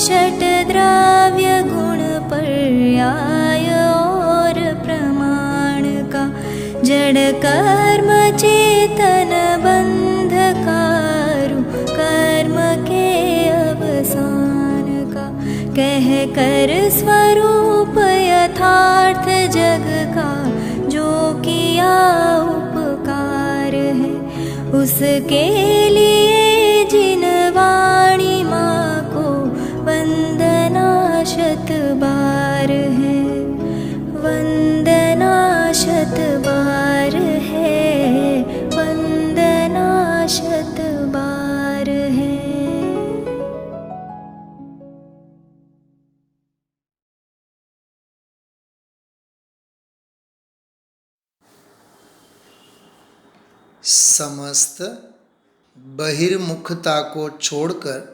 षट्द्रव्य गुण पर्याय और प्रमाण का, जड़ कर्म चेतन बंध कारू कर्म के अवसान का, कह कर स्वरूप यथार्थ जग का जो किया उपकार है, उसके लिए जिन वाणी माँ को वंदना शत बार है, वंदना शत बार है, वंदना शत बार है। समस्त बहिर्मुखता को छोड़कर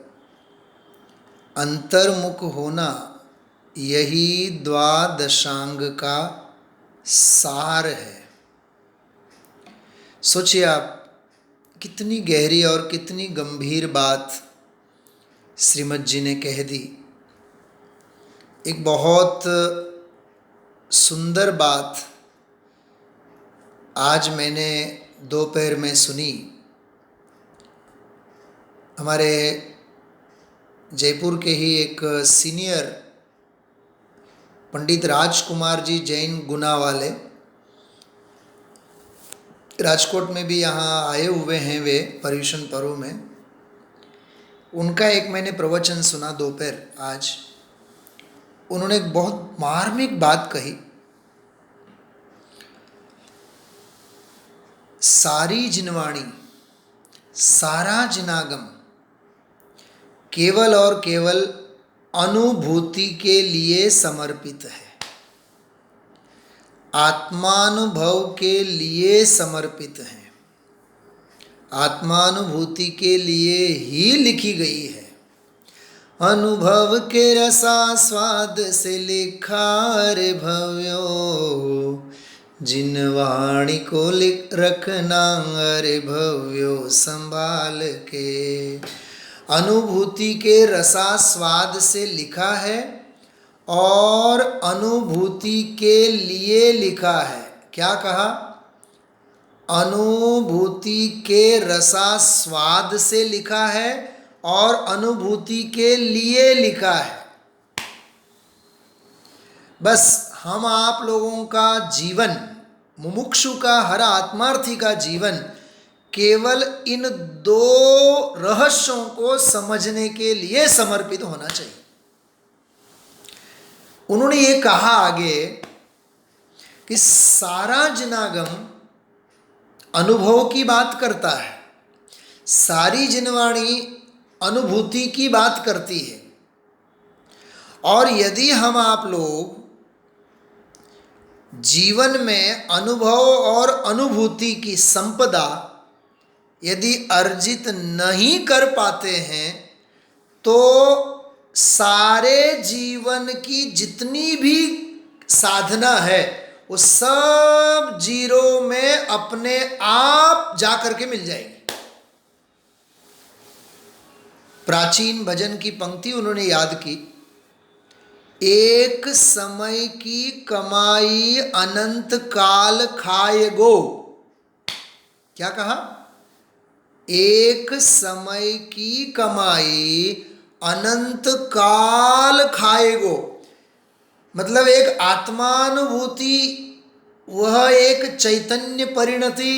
अंतर्मुख होना, यही द्वादशांग का सार है। सोचिए आप, कितनी गहरी और कितनी गंभीर बात श्रीमद् जी ने कह दी। एक बहुत सुंदर बात आज मैंने दोपहर में सुनी। हमारे जयपुर के ही एक सीनियर पंडित राजकुमार जी जैन गुना वाले, राजकोट में भी यहाँ आए हुए हैं वे पर्यूषण पर्व में। उनका एक मैंने प्रवचन सुना दोपहर आज। उन्होंने एक बहुत मार्मिक बात कही। सारी जिनवाणी, सारा जिनागम केवल और केवल अनुभूति के लिए समर्पित है, आत्मानुभव के लिए समर्पित है, आत्मानुभूति के लिए ही लिखी गई है। अनुभव के रसास्वाद से लिखा रे भव्यो, जिन वाणी को लिख रखना अरे भव्यो संभाल के। अनुभूति के रसास्वाद से लिखा है और अनुभूति के लिए लिखा है। क्या कहा? अनुभूति के रसास्वाद से लिखा है और अनुभूति के लिए लिखा है। बस हम आप लोगों का जीवन, मुमुक्षु का, हर आत्मार्थी का जीवन केवल इन दो रहस्यों को समझने के लिए समर्पित होना चाहिए। उन्होंने ये कहा आगे कि सारा जिनागम अनुभव की बात करता है, सारी जिनवाणी अनुभूति की बात करती है। और यदि हम आप लोग जीवन में अनुभव और अनुभूति की संपदा यदि अर्जित नहीं कर पाते हैं, तो सारे जीवन की जितनी भी साधना है वो सब जीरो में अपने आप जा करके मिल जाएगी। प्राचीन भजन की पंक्ति उन्होंने याद की, एक समय की कमाई अनंत काल खाए गो। क्या कहा? एक समय की कमाई अनंत काल खाएगो। मतलब एक आत्मानुभूति, वह एक चैतन्य परिणति,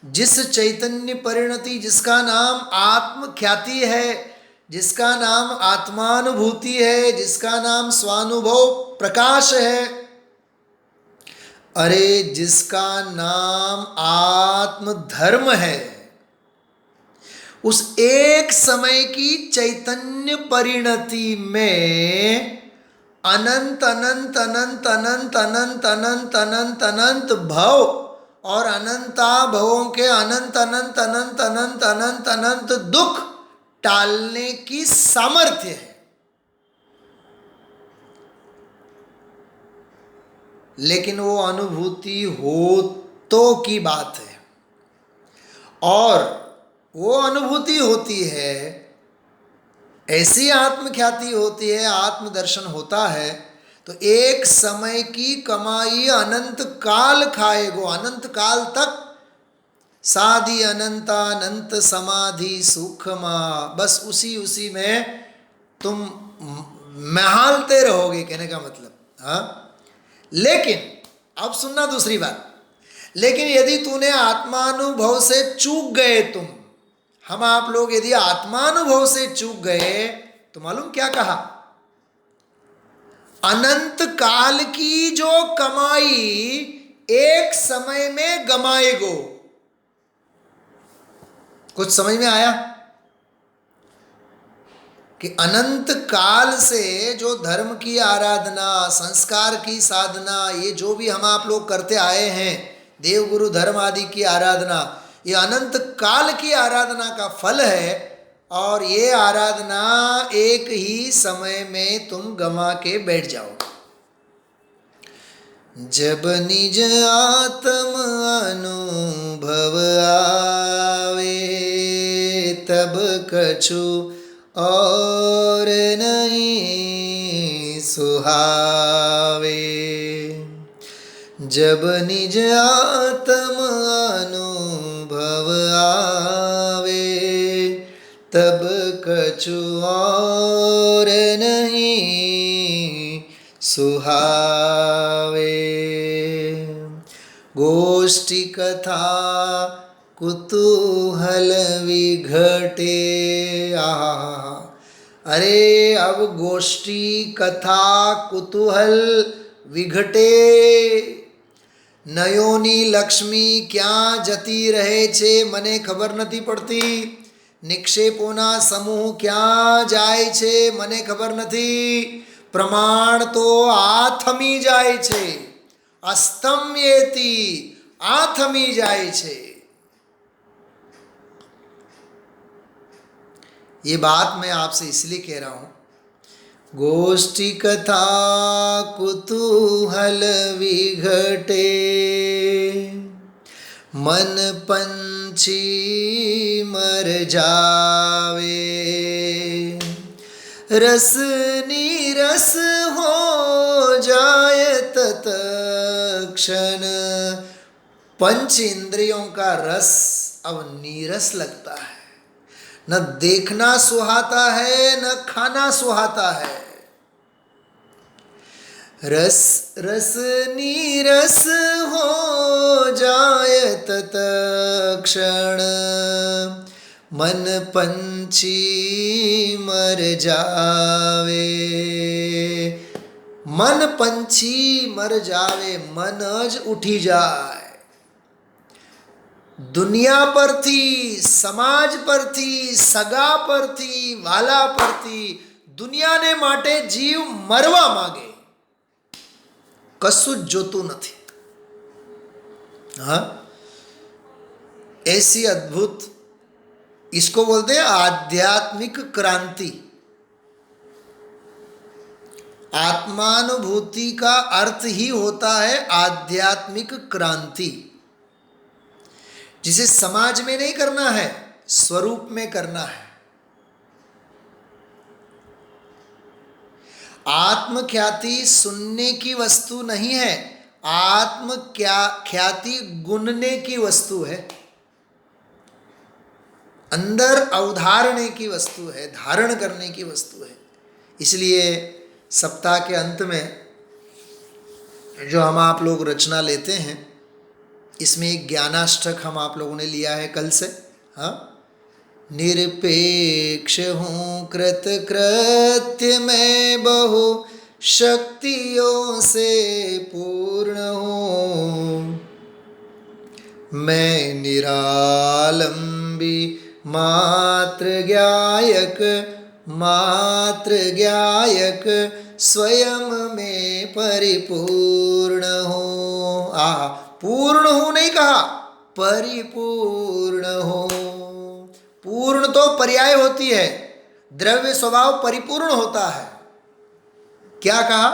जिस चैतन्य परिणति जिसका नाम आत्म ख्याति है, जिसका नाम आत्मानुभूति है, जिसका नाम स्वानुभव प्रकाश है, अरे जिसका नाम आत्म धर्म है, उस एक समय की चैतन्य परिणति में अनंत अनंत अनंत अनंत अनंत अनंत अनंत अनंत भव और अनंता भवों के अनंत अनंत अनंत अनंत अनंत अनंत दुख टालने की सामर्थ्य है। लेकिन वो अनुभूति हो तो की बात है, और वो अनुभूति होती है ऐसी आत्मख्याति होती है, आत्मदर्शन होता है, तो एक समय की कमाई अनंत काल खाएगो, अनंत काल तक साधि अनंतानंत समाधि सुखमा, बस उसी में तुम महलते रहोगे, कहने का मतलब। हाँ, लेकिन अब सुनना दूसरी बात, लेकिन यदि तूने आत्मानुभव से चूक गए, हम आप लोग यदि आत्मानुभव से चूक गए, तो मालूम क्या कहा, अनंत काल की जो कमाई एक समय में गमाएगो। कुछ समझ में आया कि अनंत काल से जो धर्म की आराधना, संस्कार की साधना, ये जो भी हम आप लोग करते आए हैं, देव गुरु धर्म आदि की आराधना, ये अनंत काल की आराधना का फल है, और ये आराधना एक ही समय में तुम गंवा के बैठ जाओ। जब निज आत्म अनुभव आवे, तब कछु और नहीं सुहावे। जब निज आत्म अनुभव आवे, तब कछु और नहीं सुहावे। गोष्ठी कथा कुतूहल विघटे, आहा, अरे अब गोष्ठी कथा कुतूहल विघटे, नयोनी लक्ष्मी ક્યાં જતી રહે છે મને ખબર નથી પડતી, નિક્ષેપોના સમૂહ ક્યાં જાય છે મને ખબર નથી, પ્રમાણ તો આથમી જાય છે, અસ્તમ્યેતિ આથમી જાય છે। ये बात मैं आपसे इसलिए कह रहा हूँ, गोष्ठी कथा कुतूहल विघटे, मन पंछी मर जावे, रस नीरस हो जाए तत्क्षण। पंच इंद्रियों का रस अब नीरस लगता है, न देखना सुहाता है न खाना सुहाता है। रस रस नीरस हो जाए तत्क्षण, मन पंछी मर जावे। मन पंछी मर जावे, मन ज उठी जाए। दुनिया परथी, समाज परथी, सगा परथी, वाला परथी, दुनिया ने माटे जीव मरवा मांगे, कशु जोतु नहीं। हाँ, ऐसी अद्भुत, इसको बोलते हैं आध्यात्मिक क्रांति। आत्मानुभूति का अर्थ ही होता है आध्यात्मिक क्रांति, जिसे समाज में नहीं करना है, स्वरूप में करना है। आत्मख्याति सुनने की वस्तु नहीं है, आत्मख्याति गुनने की वस्तु है, अंदर अवधारणे की वस्तु है, धारण करने की वस्तु है। इसलिए सप्ताह के अंत में जो हम आप लोग रचना लेते हैं, इसमें एक ज्ञानाष्टक हम आप लोगों ने लिया है कल से। हाँ, निरपेक्ष हूँ कृत कृत्य मैं बहु शक्तियों से पूर्ण हूँ, मैं निरालंबी मात्र ज्ञायक स्वयं में परिपूर्ण हूँ। आहा, पूर्ण हूं नहीं कहा, परिपूर्ण हो। पूर्ण तो पर्याय होती है, द्रव्य स्वभाव परिपूर्ण होता है। क्या कहा?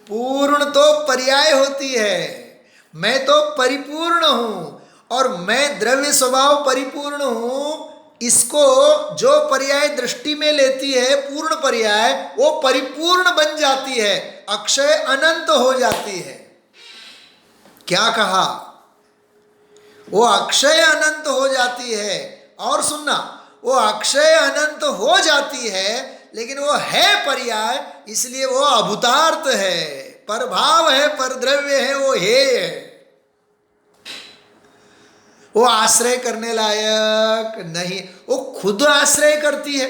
पूर्ण तो पर्याय होती है, मैं तो परिपूर्ण हूं और मैं द्रव्य स्वभाव परिपूर्ण हूं, इसको जो पर्याय दृष्टि में लेती है पूर्ण पर्याय, वो परिपूर्ण बन जाती है, अक्षय अनंत हो जाती है। क्या कहा? वो अक्षय अनंत हो जाती है। और सुनना, वो अक्षय अनंत हो जाती है, लेकिन वो है पर्याय, इसलिए वो अभूतार्थ है, परभाव है, परद्रव्य है, वो है। वो आश्रय करने लायक नहीं, वो खुद आश्रय करती है,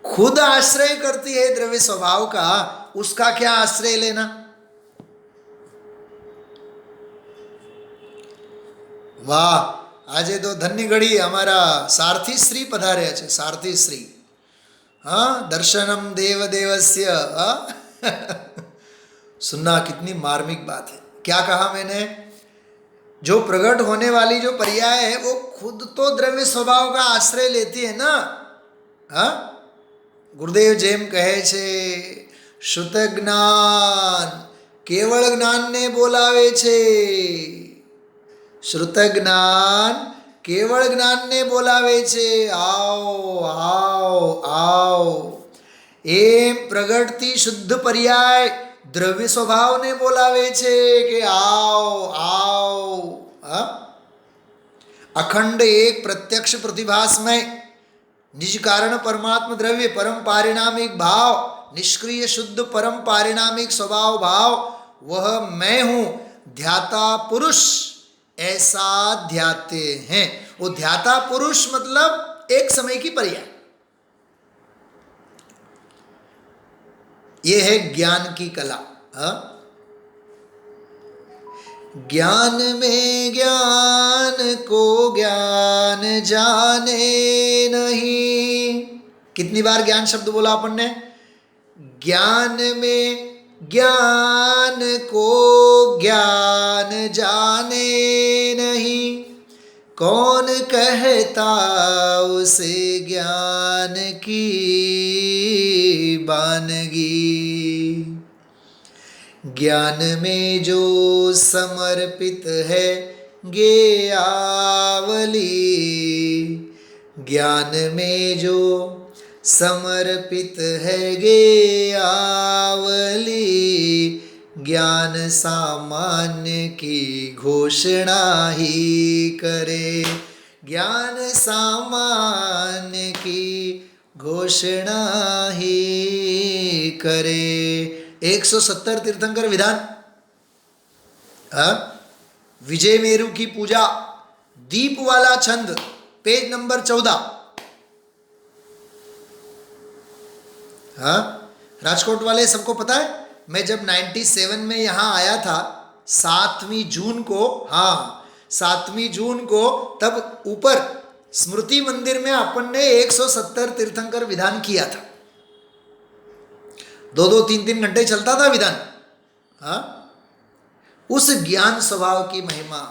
खुद आश्रय करती है द्रव्य स्वभाव का, उसका क्या आश्रय लेना। वाह, આજે તો ધન્ય ઘડી અમારા સારથી શ્રી પધાર્યા છે, સારથી શ્રી। हाँ, दर्शनम देव देवस्य। सुनना, कितनी मार्मिक बात है। क्या कहा मैंने? जो प्रकट होने वाली जो पर्याय है वो खुद तो द्रव्य स्वभाव का आश्रय लेती है ना। हाँ, गुरुदेव जेम कहे छे, शुद्ध ज्ञान केवल ज्ञान ने बोलावे छे, श्रुत ज्ञान केवल ज्ञान ने बोलावे छे। आओ आओ आओ, एम प्रगटती शुद्ध पर्याय द्रव्य स्वभाव ने बोलावे छे कि आओ आओ। हा? अखंड एक प्रत्यक्ष प्रतिभासमय निज कारण परमात्म द्रव्य परम पारिणामिक भाव, निष्क्रिय शुद्ध परम पारिणामिक स्वभाव भाव, वह मैं हूं, ध्याता पुरुष ऐसा ध्याते हैं। वो ध्याता पुरुष मतलब एक समय की पर्याय। ये है ज्ञान की कला। हा? ज्ञान में ज्ञान को ज्ञान जाने नहीं। कितनी बार ज्ञान शब्द बोला अपन ने? ज्ञान में ज्ञान को ज्ञान जाने नहीं, कौन कहता उसे ज्ञान की बानगी। ज्ञान में जो समर्पित है ज्ञेयावली, ज्ञान में जो समर्पित है ज्ञेयावली, ज्ञान सामान्य की घोषणा ही करे, ज्ञान सामान्य की घोषणा ही करे। 170 तीर्थंकर विधान। विजय मेरु की पूजा, दीप वाला छंद, पेज नंबर 14। हाँ, राजकोट वाले सबको पता है, मैं जब 97 में यहाँ आया था 7वीं जून को, हाँ 7वीं जून को, तब ऊपर स्मृति मंदिर में अपन ने 170 तीर्थंकर विधान किया था। 2-2, 3-3 घंटे चलता था विधान। हाँ, उस ज्ञान स्वभाव की महिमा,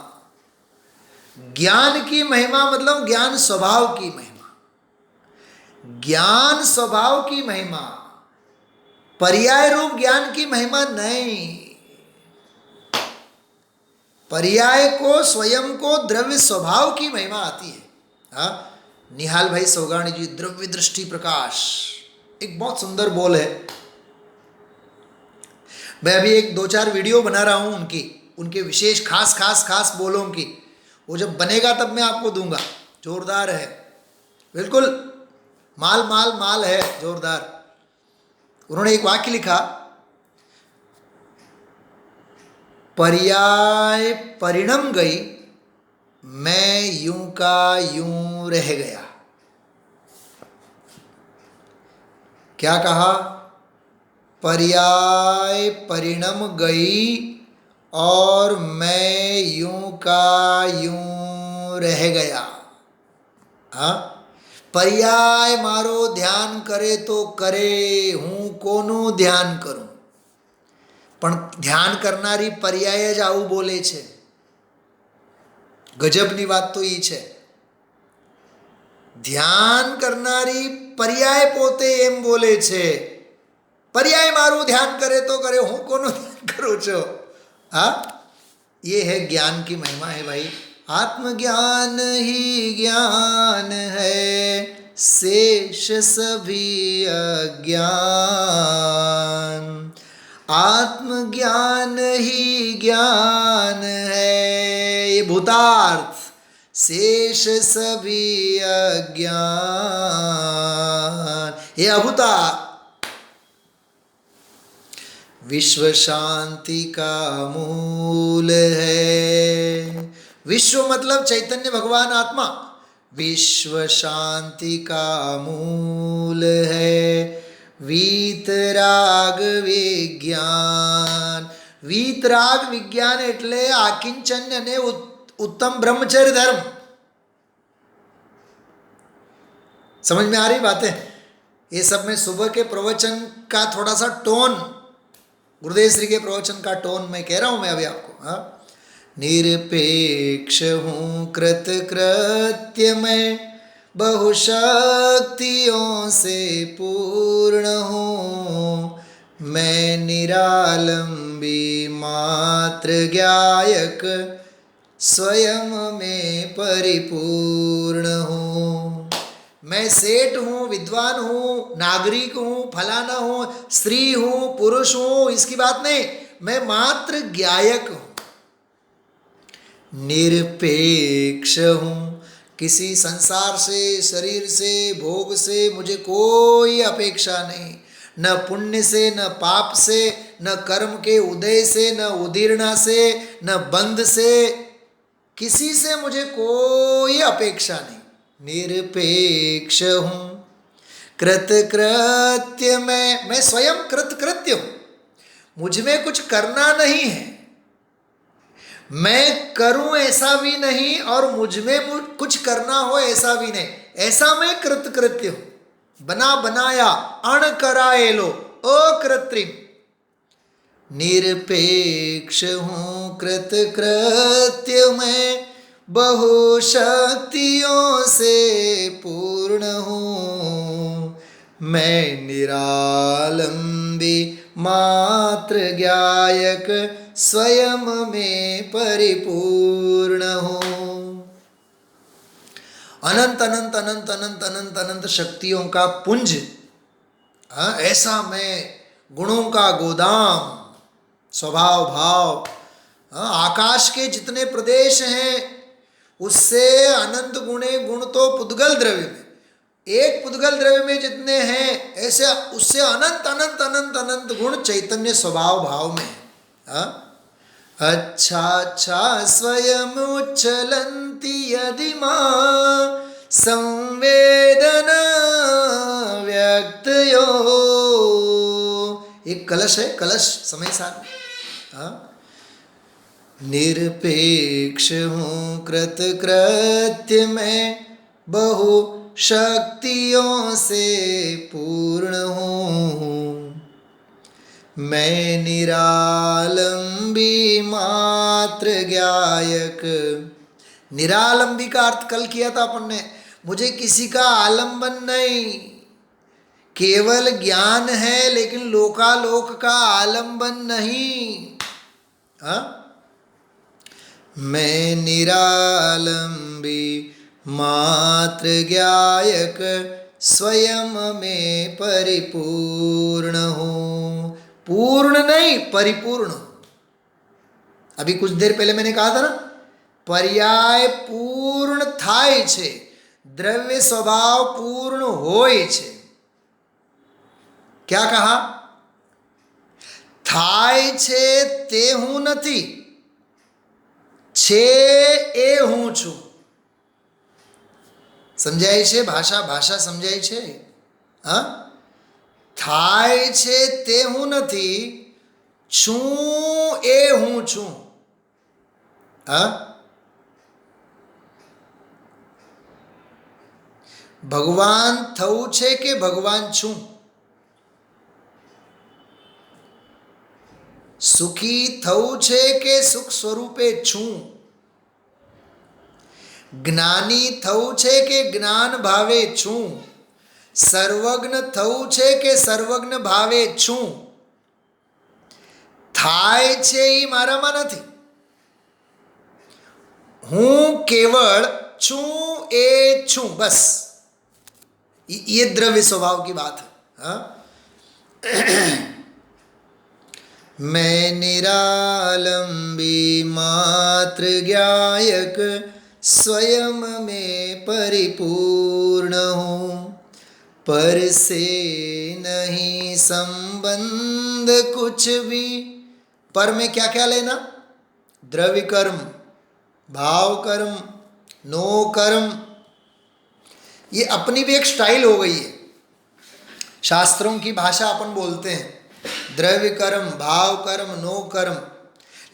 ज्ञान की महिमा मतलब ज्ञान स्वभाव की महिमा, ज्ञान स्वभाव की महिमा, पर्याय रूप ज्ञान की महिमा नहीं। पर्याय को स्वयं को द्रव्य स्वभाव की महिमा आती है। हाँ, निहाल भाई सोगाणी जी, द्रव्य दृष्टि प्रकाश, एक बहुत सुंदर बोल है। मैं अभी एक 2-4 वीडियो बना रहा हूँ उनके विशेष खास बोलों की। वो जब बनेगा तब मैं आपको दूंगा। जोरदार है, बिल्कुल माल है, जोरदार। उन्होंने एक वाक्य लिखा, पर्याय परिणम गई, मैं यूं का यूं रह गया। क्या कहा? पर्याय परिणम गई और मैं यूं का यूं रह गया। हाँ, पर्याय मारो ध्यान करे तो करे, हूँ कोનું ધ્યાન કરું। પણ ધ્યાન કરનારી પર્યાય જ આવું બોલે છે। ગજબની વાત તો એ છે, ધ્યાન કરનારી પર્યાય પોતે એમ બોલે છે, पर्याय मारू ध्यान करे तो करे, हूँ कोનું ध्यान करूँ छो। हाँ, ये है ज्ञान की महिमा है भाई। आत्मज्ञान ही ज्ञान है, शेष सभी अज्ञान। आत्मज्ञान ही ज्ञान है, ये भूतार्थ, शेष सभी अज्ञान, ये अभूतार्थ। विश्व शांति का मूल है, विश्व मतलब चैतन्य भगवान आत्मा, विश्व शांति का मूल है। वीतराग विज्ञान, वीतराग विज्ञान એટલે આકિંચન્ય અને उत्तम ब्रह्मचर्य धर्म। समझ में आ रही बातें? ये सब मैं सुबह के प्रवचन का थोड़ा सा टोन, गुरुदेव श्री के प्रवचन का टोन मैं कह रहा हूं मैं अभी आपको। हाँ, निरपेक्ष हूँ कृतकृत्य मैं, बहुशक्तियों से पूर्ण हूँ, मैं निरालंबी मात्र ज्ञायक, स्वयं में परिपूर्ण हूँ। मैं सेठ हूँ, विद्वान हूँ, नागरिक हूँ, फलाना हूँ, स्त्री हूँ, पुरुष हूँ, इसकी बात नहीं, मैं मात्र ज्ञायक हूँ, निरपेक्ष हूँ। किसी संसार से, शरीर से, भोग से मुझे कोई अपेक्षा नहीं, न पुण्य से, न पाप से, न कर्म के उदय से, न उदीर्णा से, न बंध से, किसी से मुझे कोई अपेक्षा नहीं, निरपेक्ष हूँ। कृतकृत्य मैं स्वयं कृतकृत्य हूँ, मुझ में कुछ करना नहीं है, मैं करूं ऐसा भी नहीं और मुझ में कुछ करना हो ऐसा भी नहीं, ऐसा मैं कृतकृत्य हूं, बना बनाया अण कराएलो अकृत्रिम। निरपेक्ष हूँ कृतकृत्य मैं, बहुशक्तियों से पूर्ण हूँ, मैं निरालंबी मात्र ज्ञायक, स्वयं में परिपूर्ण हूँ। अनंत अनंत अनंत अनंत अनंत अनंत शक्तियों का पुंज, ऐसा मैं गुणों का गोदाम, स्वभाव भाव, आकाश के जितने प्रदेश हैं उससे अनंत गुणे गुण तो पुद्गल द्रव्य में, एक पुद्गल द्रव्य में जितने हैं ऐसे उससे अनंत अनंत अनंत अनंत गुण चैतन्य स्वभाव भाव में है। अच्छा अच्छा स्वयं उच्छलन्ति यदि मां संवेदना व्यक्तयो, एक कलश है, कलश समय सार। निरपेक्ष हूँ कृतकृत्य मैं, बहु शक्तियों से पूर्ण हूँ, मैं निरालंबी मात्र ज्ञायक। निरालंबी का अर्थ कल किया था अपन ने, मुझे किसी का आलंबन नहीं, केवल ज्ञान है लेकिन लोकालोक का आलंबन नहीं। मैं निरालंबी मात्र ज्ञायक, स्वयं में परिपूर्ण हूँ, पूर्ण नहीं परिपूर्ण। अभी कुछ देर पहले मैंने कहा था ना, पर्याय पूर्ण थाय छे, द्रव्य स्वभाव पूर्ण होय छे। क्या कहा? थाय छे ते हूँ नथी, छे ए हूँ छू। समझाय छे? भाषा भाषा समझाय छे? हाँ, थाय छे ते हूँ नथी, छूं ए हूँ छू। हाँ, भगवान थવું छे के भगवान छू? सुखी थવું छे के सुख स्वरूपे छू? ज्ञानी थવું छे के ज्ञान भावे छू? सर्वज्ञ थવું छे के सर्वज्ञ भावे छू? थाय छे ई मारामां नथी, हूं केवल छू ए छू, बस ये द्रव्य स्वभाव की बात है। हाँ? मैं निरालंबी मात्र ज्ञायक स्वयं में परिपूर्ण हूँ, पर से नहीं संबंध कुछ भी। पर में क्या क्या लेना? द्रव्य कर्म, भाव कर्म, नो कर्म। ये अपनी भी एक स्टाइल हो गई है, शास्त्रों की भाषा अपन बोलते हैं द्रव्य कर्म, भाव कर्म, नो कर्म।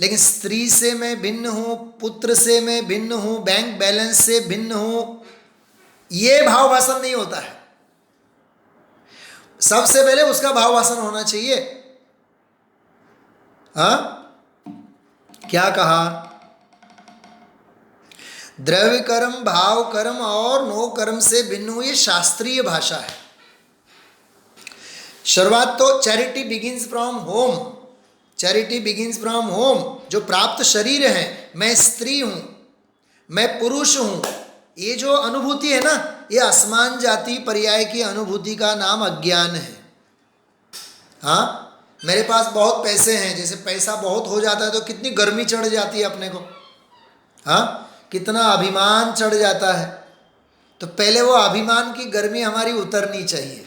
लेकिन स्त्री से मैं भिन्न हूँ, पुत्र से मैं भिन्न हूँ, बैंक बैलेंस से भिन्न हूँ, ये भाव वासन नहीं होता है। सबसे पहले उसका भाव वासन होना चाहिए। हाँ, क्या कहा? द्रव्य कर्म, भाव कर्म और नो कर्म से भिन्न हूँ, ये शास्त्रीय भाषा है। शुरुआत तो charity begins from home, charity begins from home. जो प्राप्त शरीर है, मैं स्त्री हूं, मैं पुरुष हूं, ये जो अनुभूति है ना, ये आसमान जाति पर्याय की अनुभूति का नाम अज्ञान है। हाँ, मेरे पास बहुत पैसे हैं, जैसे पैसा बहुत हो जाता है तो कितनी गर्मी चढ़ जाती है अपने को। हाँ, कितना अभिमान चढ़ जाता है। तो पहले वो अभिमान की गर्मी हमारी उतरनी चाहिए।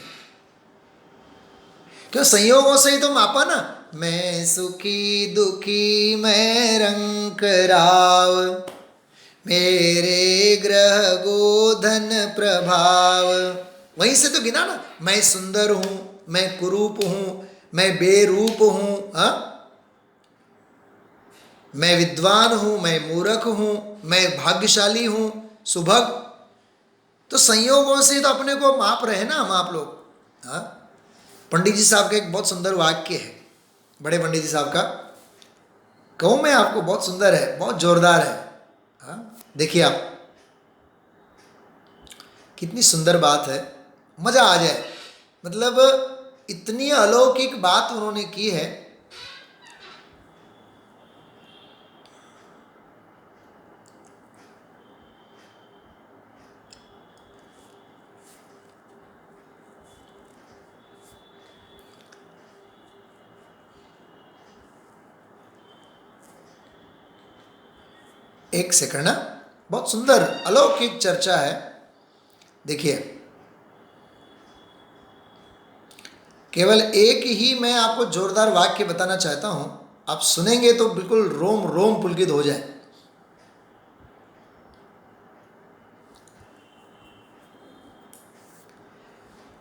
क्यों? संयोगों से ही तो मापा ना। मैं सुखी दुखी मैं रंक राव, मेरे ग्रह गोधन प्रभाव। वहीं से तो गिना ना। मैं सुंदर हूं, मैं कुरूप हूं, मैं बेरूप हूं, मैं विद्वान हूं, मैं मूर्ख हूं, मैं भाग्यशाली हूं, सुभग। तो संयोगों से तो अपने को माप रहे ना हम आप लोग। हाँ, पंडित जी साहब का एक बहुत सुंदर वाक्य है, बड़े पंडित जी साहब का, कहूँ मैं आपको, बहुत सुंदर है, बहुत जोरदार है। हाँ, देखिए आप, कितनी सुंदर बात है, मजा आ जाए। मतलब इतनी अलौकिक बात उन्होंने की है। एक सेकंड ना, बहुत सुंदर अलौकिक चर्चा है। देखिए, केवल एक ही मैं आपको जोरदार वाक्य बताना चाहता हूं, आप सुनेंगे तो बिल्कुल रोम रोम पुलकित हो जाए।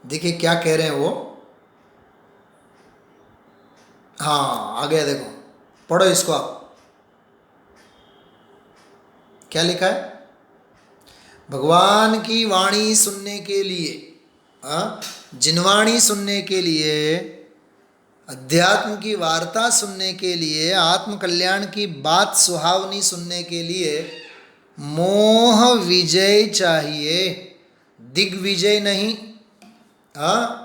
देखिए क्या कह रहे हैं वो। हाँ, आ गया, देखो, पढ़ो इसको आप। क्या लिखा है? भगवान की वाणी सुनने के लिए, जिनवाणी सुनने के लिए, अध्यात्म की वार्ता सुनने के लिए, आत्म कल्याण की बात सुहावनी सुनने के लिए मोह विजय चाहिए, दिग्विजय नहीं।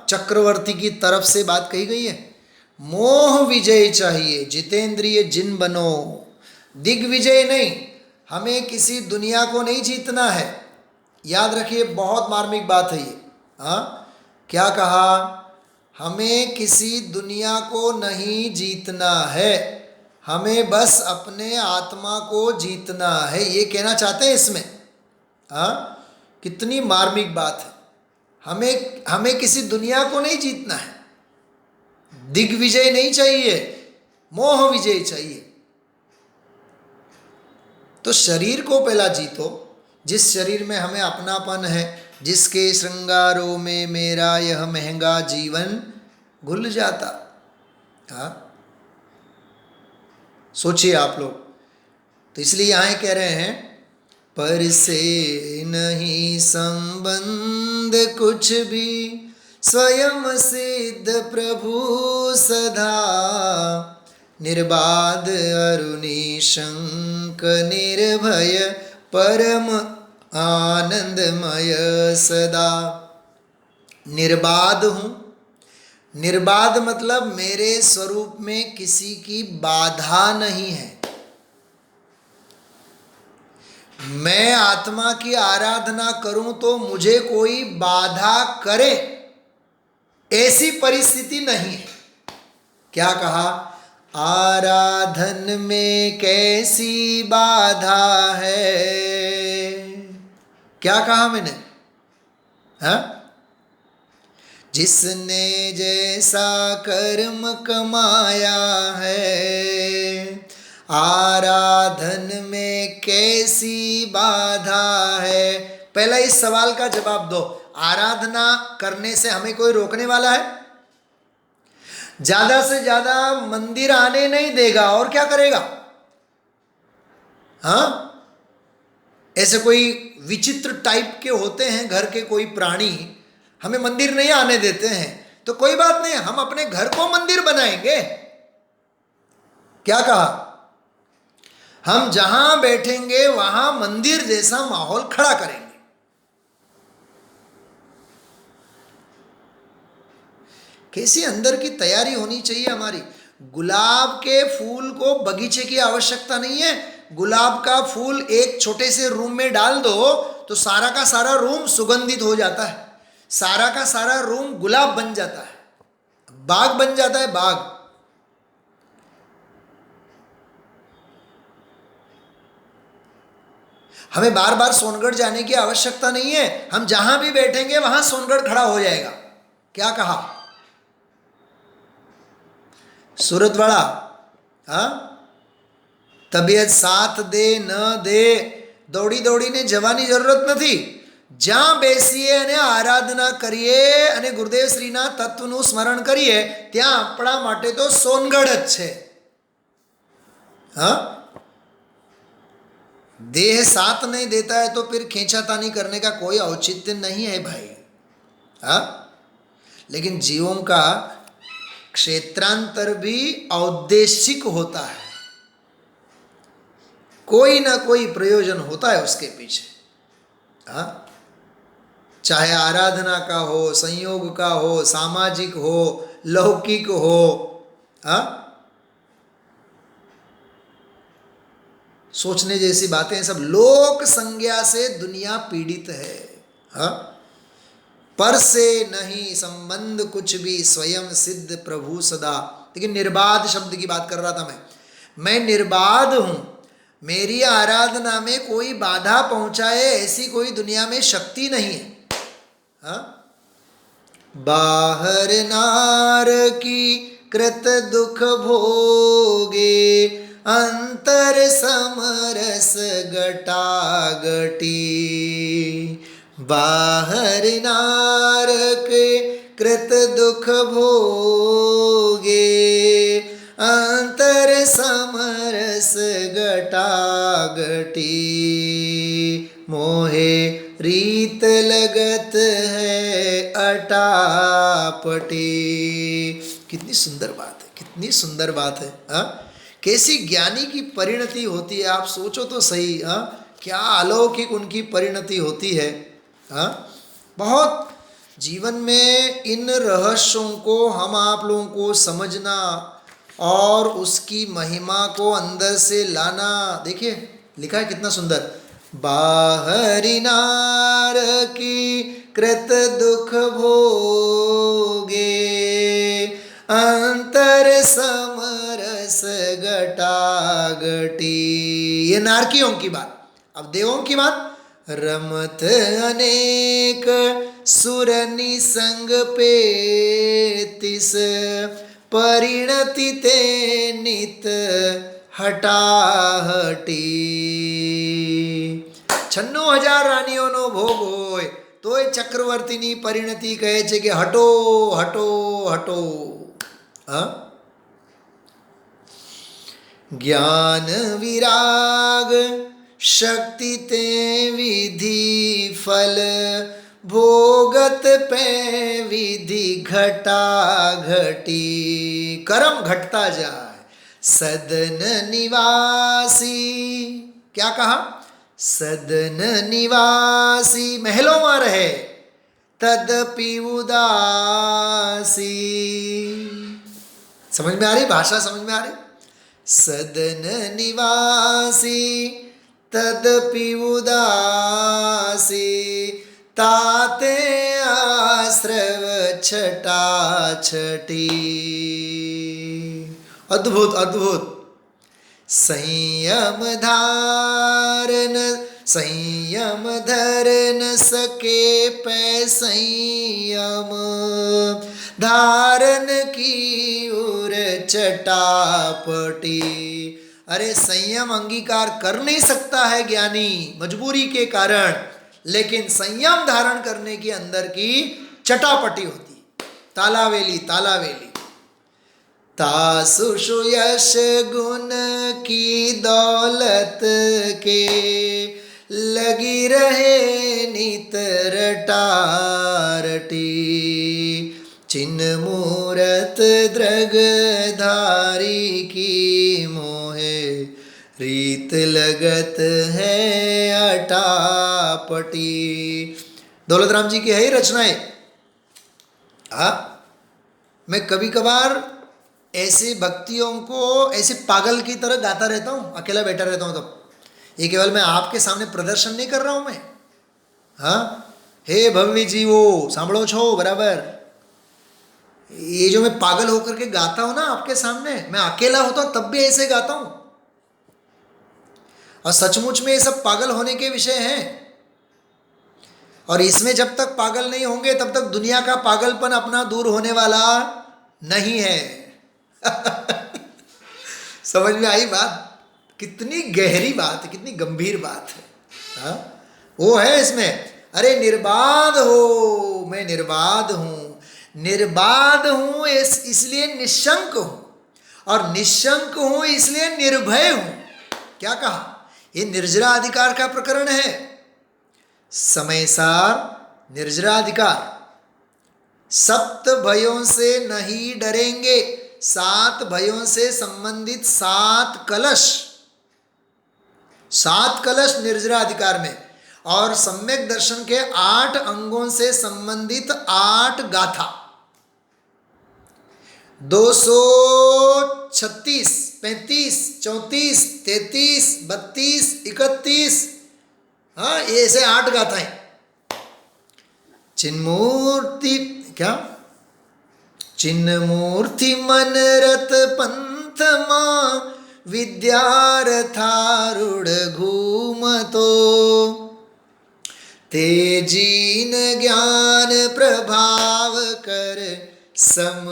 चक्रवर्ती की तरफ से बात कही गई है। मोह विजय चाहिए, जितेंद्रिय जिन बनो, दिग्विजय नहीं। हमें किसी दुनिया को नहीं जीतना है। याद रखिए, बहुत मार्मिक बात है ये। क्या कहा? हमें किसी दुनिया को नहीं जीतना है, हमें बस अपने आत्मा को जीतना है, ये कहना चाहते हैं इसमें। कितनी मार्मिक बात है। हमें किसी दुनिया को नहीं जीतना है, दिग्विजय नहीं चाहिए, मोह विजय चाहिए। तो शरीर को पहला जीतो, जिस शरीर में हमें अपनापन है, जिसके श्रृंगारों में मेरा यह महंगा जीवन घुल जाता। सोचिए आप लोग। तो इसलिए यहाँ कह रहे हैं, पर से नहीं संबंध कुछ भी, स्वयं सिद्ध प्रभु सदा, निर्बाध अरुनिशंक निर्भय परम आनंदमय सदा। निर्बाध हूँ। निर्बाध मतलब मेरे स्वरूप में किसी की बाधा नहीं है। मैं आत्मा की आराधना करूं तो मुझे कोई बाधा करे, ऐसी परिस्थिति नहीं है। क्या कहा? आराधन में कैसी बाधा है। क्या कहा मैंने? हाँ, जिसने जैसा कर्म कमाया है, आराधन में कैसी बाधा है। पहला इस सवाल का जवाब दो। आराधना करने से हमें कोई रोकने वाला है? ज्यादा से ज्यादा मंदिर आने नहीं देगा, और क्या करेगा? हाँ, ऐसे कोई विचित्र टाइप के होते हैं घर के कोई प्राणी, हमें मंदिर नहीं आने देते हैं, तो कोई बात नहीं, हम अपने घर को मंदिर बनाएंगे। क्या कहा? हम जहां बैठेंगे वहां मंदिर जैसा माहौल खड़ा करेंगे। कैसी अंदर की तैयारी होनी चाहिए हमारी। गुलाब के फूल को बगीचे की आवश्यकता नहीं है। गुलाब का फूल एक छोटे से रूम में डाल दो तो सारा का सारा रूम सुगंधित हो जाता है, सारा का सारा रूम गुलाब बन जाता है, बाग बन जाता है, बाग। हमें बार बार सोनगढ़ जाने की आवश्यकता नहीं है। हम जहां भी बैठेंगे वहां सोनगढ़ खड़ा हो जाएगा। क्या कहा? सूरत वाला, हाँ, तबीयत साथ दे न दे, दौड़ी दौड़ीने જવાની જરૂરત નથી। જ્યાં બેસીએ અને આરાધના કરીએ અને ગુરુદેવ શ્રીના તત્વનું સ્મરણ કરીએ, ત્યાં આપણા માટે તો સોનગઢ જ છે। हाँ, देह साथ नहीं देता है तो फिर खींचातानी करने का कोई औचित्य नहीं है भाई। हाँ, लेकिन जीवों का क्षेत्रांतर भी औद्देशिक होता है, कोई ना कोई प्रयोजन होता है उसके पीछे। हाँ, चाहे आराधना का हो, संयोग का हो, सामाजिक हो, लौकिक हो। हाँ, सोचने जैसी बातें हैं। सब लोक संज्ञा से दुनिया पीड़ित है। हाँ, पर से नहीं संबंध कुछ भी, स्वयं सिद्ध प्रभु सदा। लेकिन निर्बाध शब्द की बात कर रहा था मैं निर्बाध हूं, मेरी आराधना में कोई बाधा पहुंचाए ऐसी कोई दुनिया में शक्ति नहीं है। हाँ? बाहर नार की कृत दुख भोगे, अंतर समरस गटागटी। बाहर नारक कृत दुख भोगे, अंतर समरस गटागटी। मोहे रीत लगत है अटापटी। कितनी सुंदर बात है, कितनी सुंदर बात है। हाँ, कैसी ज्ञानी की परिणति होती है, आप सोचो तो सही। हाँ, क्या अलौकिक उनकी परिणति होती है। हाँ, बहुत जीवन में इन रहस्यों को हम आप लोगों को समझना और उसकी महिमा को अंदर से लाना। देखिए लिखा है कितना सुंदर, बाहरी नार की कृत दुख भोगे, अंतर समरस गटागटी। ये नारकियों की बात। अब देवों की बात, रमत अनेक सुरनि संग पेतिस, परिणति ते नित हटाहटी। 96,000 રાણીઓનો ભોગ હોય તોય ચક્રવર્તીની પરિણતિ કહે છે કે હટો હટો હટો। हाँ? ज्ञान विराग शक्ति ते विधि फल, भोगत पे विधि घटा घटी। कर्म घटता जाए। सदन निवासी, क्या कहा? सदन निवासी महलों में रहे, तदपि उदासी। समझ में आ रही भाषा? समझ में आ रही? सदन निवासी तदपि उदासी ताते आश्रव छटाछटी। अद्भुत अद्भुत। संयम धर न सके पै संयम, धारण की उर चटापटी। अरे संयम अंगीकार कर नहीं सकता है ज्ञानी मजबूरी के कारण, लेकिन संयम धारण करने की अंदर की चटापटी होती, तालावेली तालावेली। तासु यश गुण की दौलत के, लगी रहे नित रटारटी। चिन्ह मूरत दृग धारी की मोहे, रीत लगत है अटापटी। दौलत राम जी की है ही रचनाएं। मैं कभी कभार ऐसे भक्तियों को ऐसे पागल की तरह गाता रहता हूँ, अकेला बैठा रहता हूँ। तब ये केवल मैं आपके सामने प्रदर्शन नहीं कर रहा हूँ मैं। हाँ, हे भव्य जीवो सांभळो छो बराबर। ये जो मैं पागल होकर के गाता हूँ ना आपके सामने, मैं अकेला होता हूँ तब भी ऐसे गाता हूँ। और सचमुच में ये सब पागल होने के विषय हैं। और इसमें जब तक पागल नहीं होंगे तब तक दुनिया का पागलपन अपना दूर होने वाला नहीं है। समझ में आई बात? कितनी गहरी बात है, कितनी गंभीर बात है। हाँ? वो है इसमें, अरे निर्बाध हो, मैं निर्बाध हूं। निर्बाध हूं इसलिए निशंक हूं, और निशंक हूं इसलिए निर्भय हूं। क्या कहा? ये निर्जराधिकार का प्रकरण है। समयसार निर्जराधिकार। सप्त भयों से नहीं डरेंगे, 7 भयों से संबंधित 7 कलश, 7 कलश निर्जराधिकार में, और सम्यक दर्शन के 8 अंगों से संबंधित 8 गाथा। 236, 35, 34, 33, 32, 31, हाँ ऐसे 8 गाथाएं। चिन्मूर्ति क्या? चिन्ह मूर्ति मन रत पंथ मां, विद्यारथारूढ़ घूमतो। तेजीन ज्ञान प्रभाव कर, सम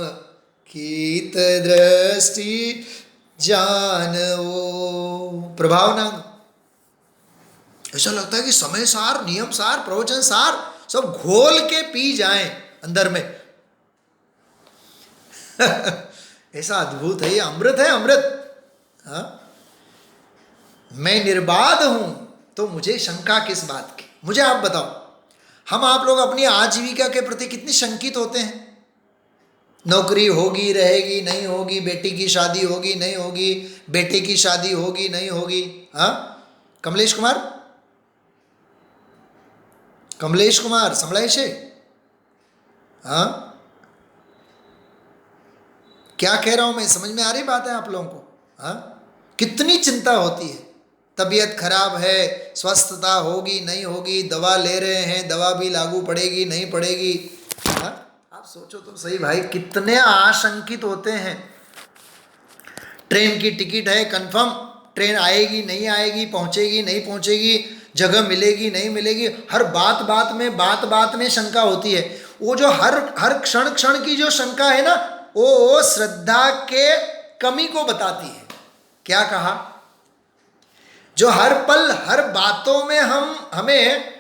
कीत दृष्टि जानवो। प्रभाव नाम ऐसा लगता है कि समय सार, नियम सार, प्रवचन सार सब घोल के पी जाएं अंदर में। ऐसा अद्भुत है, ये अमृत है, अमृत। हाँ? मैं निर्बाध हूं तो मुझे शंका किस बात की? मुझे आप बताओ, हम आप लोग अपनी आजीविका के प्रति कितनी शंकित होते हैं? नौकरी होगी रहेगी नहीं होगी, बेटी की शादी होगी नहीं होगी, बेटे की शादी होगी नहीं होगी। हाँ कमलेश कुमार, कमलेश कुमार संभळाय छे? हाँ क्या कह रहा हूं मैं, समझ में आ रही बात है आप लोगों को? हाँ कितनी चिंता होती है। तबीयत खराब है, स्वस्थता होगी नहीं होगी, दवा ले रहे हैं, दवा भी लागू पड़ेगी नहीं पड़ेगी। हाँ आप सोचो तो सही भाई, कितने आशंकित होते हैं। ट्रेन की टिकट है कंफर्म, ट्रेन आएगी नहीं आएगी, पहुंचेगी नहीं पहुंचेगी, जगह मिलेगी नहीं मिलेगी, हर बात में शंका होती है। वो जो हर क्षण क्षण की जो शंका है ना, वो श्रद्धा के कमी को बताती है। क्या कहा? जो हर पल हर बातों में हमें